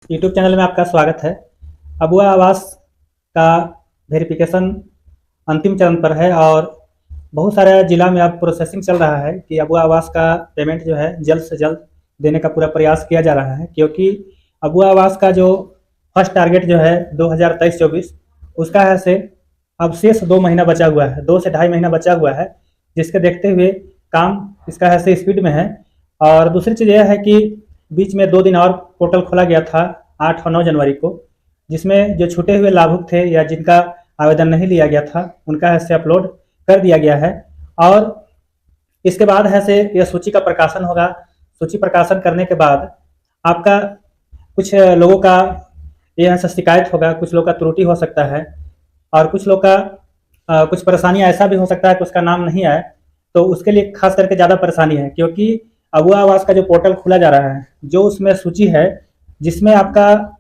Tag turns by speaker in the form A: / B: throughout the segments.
A: YouTube channel में आपका स्वागत है। अबुआ आवास का वेरिफिकेशन अंतिम चरण पर है और बहुत सारे जिला में अब प्रोसेसिंग चल रहा है कि अबुआ आवास का पेमेंट जो है जल्द से जल्द देने का पूरा प्रयास किया जा रहा है, क्योंकि अबुआ आवास का जो फर्स्ट टारगेट जो है 2023-24 उसका है से अब शेष 2 महीना बचा हुआ है, 2 से ढाई महीना बचा हुआ है, जिसके देखते हुए काम इसका है से स्पीड में है। और दूसरी चीज़ यह है कि बीच में 2 दिन और पोर्टल खोला गया था 8 और 9 जनवरी को, जिसमें जो छूटे हुए लाभुक थे या जिनका आवेदन नहीं लिया गया था उनका है से अपलोड कर दिया गया है। और इसके बाद है से यह सूची का प्रकाशन होगा। सूची प्रकाशन करने के बाद आपका कुछ लोगों का यह है से शिकायत होगा, कुछ लोगों का त्रुटि हो सकता है और कुछ लोग का कुछ परेशानी ऐसा भी हो सकता है कि उसका नाम नहीं आए, तो उसके लिए खास करके ज़्यादा परेशानी है, क्योंकि अबुआ आवास का जो पोर्टल खुला जा रहा है, जो उसमें सूची है जिसमें आपका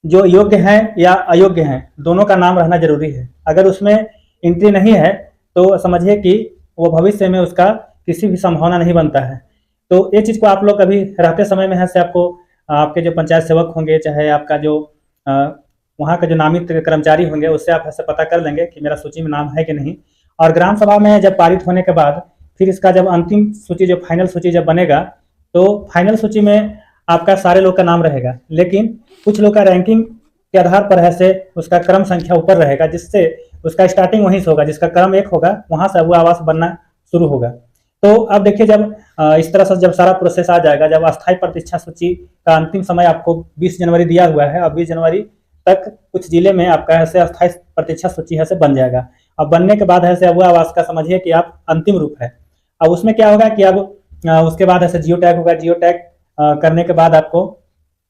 A: जो योग्य है या अयोग्य है दोनों का नाम रहना जरूरी है। अगर उसमें एंट्री नहीं है तो समझिए कि वो भविष्य में उसका किसी भी संभावना नहीं बनता है। तो ये चीज़ को आप लोग अभी रहते समय में है से आपको आपके जो पंचायत सेवक होंगे, चाहे आपका जो वहाँ का जो नामित कर्मचारी होंगे, उससे आप ऐसे पता कर लेंगे कि मेरा सूची में नाम है कि नहीं। और ग्राम सभा में जब पारित होने के बाद फिर इसका जब अंतिम सूची, जो फाइनल सूची जब बनेगा, तो फाइनल सूची में आपका सारे लोग का नाम रहेगा, लेकिन कुछ लोग का रैंकिंग के आधार पर है से उसका क्रम संख्या ऊपर रहेगा, जिससे उसका स्टार्टिंग वहीं से होगा, जिसका क्रम 1 होगा वहां से अबुआ आवास बनना शुरू होगा। तो अब देखिए, जब इस तरह से जब सारा प्रोसेस आ जाएगा, जब अस्थायी प्रतीक्षा सूची का अंतिम समय आपको 20 जनवरी दिया हुआ है, अब 20 जनवरी तक कुछ जिले में आपका ऐसे अस्थायी प्रतीक्षा सूची है से बन जाएगा। अब बनने के बाद ऐसे अबुआ आवास का समझिए कि आप अंतिम रूप है। अब उसमें क्या होगा कि अब उसके बाद ऐसे जियो टैग होगा। जियो टैग करने के बाद आपको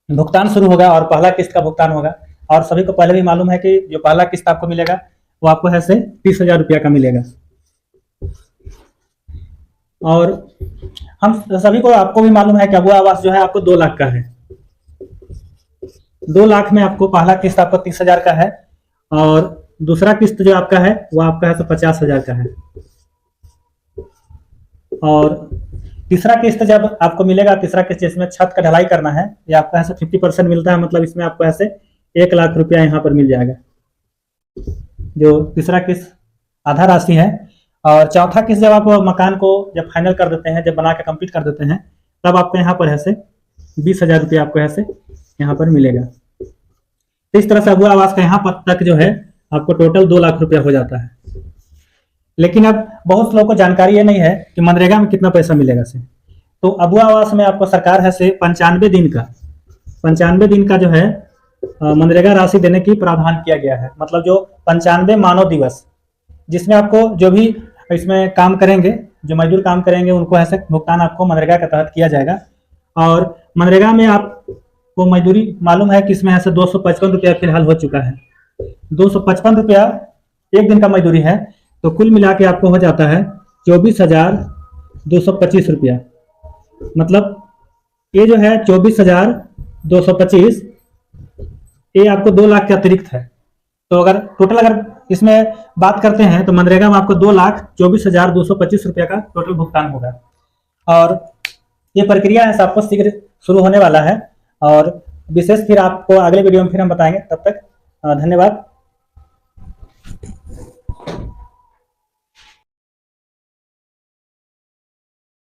A: भुगतान शुरू होगा और पहला किस्त का भुगतान होगा। और सभी को पहले भी मालूम है कि जो पहला किस्त आपको मिलेगा वो आपको है से 30,000 रुपया का मिलेगा। और हम सभी को, आपको भी मालूम है कि अबुआ आवास जो है आपको 2 लाख का है। 2 लाख में आपको पहला किस्त आपको 30,000 का है और दूसरा किस्त जो आपका है वो आपका है तो 50,000 का है। और तीसरा किस्त जब आपको मिलेगा, तीसरा किस्त जिसमें छत का ढलाई करना है, ये आपका ऐसे 50% मिलता है, मतलब इसमें आपको ऐसे 1 लाख रुपया यहाँ पर मिल जाएगा, जो तीसरा किस्त आधा राशि है। और चौथा किस्त जब आप मकान को जब फाइनल कर देते हैं, जब बना के कंप्लीट कर देते हैं, तब आपको यहाँ पर ऐसे 20,000 रुपया आपको ऐसे यहाँ पर मिलेगा। तो इस तरह से अबुआ आवास का यहाँ पर तक जो है आपको टोटल 2 लाख रुपया हो जाता है। लेकिन अब बहुत लोगों को जानकारी ये नहीं है कि मनरेगा में कितना पैसा मिलेगा से। तो अबुआ आवास में आपको सरकार है से 95 दिन का जो है मनरेगा राशि देने की प्रावधान किया गया है। मतलब जो 95 मानव दिवस, जिसमें आपको जो भी इसमें काम करेंगे, जो मजदूर काम करेंगे, उनको ऐसे भुगतान आपको मनरेगा के तहत किया जाएगा। और मनरेगा में आपको मजदूरी मालूम है कि इसमें ऐसे 255 रुपया फिलहाल हो चुका है। 255 रुपया एक दिन का मजदूरी है, तो कुल मिला के आपको हो जाता है 24,225 रुपया। मतलब ये जो है 24,225, ये आपको 2 लाख के अतिरिक्त है। तो अगर टोटल अगर इसमें बात करते हैं तो मनरेगा में आपको 2,24,225 रुपया का टोटल भुगतान होगा। और ये प्रक्रिया है आपको शीघ्र शुरू होने वाला है। और विशेष फिर आपको अगले वीडियो में फिर हम बताएंगे। तब तक धन्यवाद।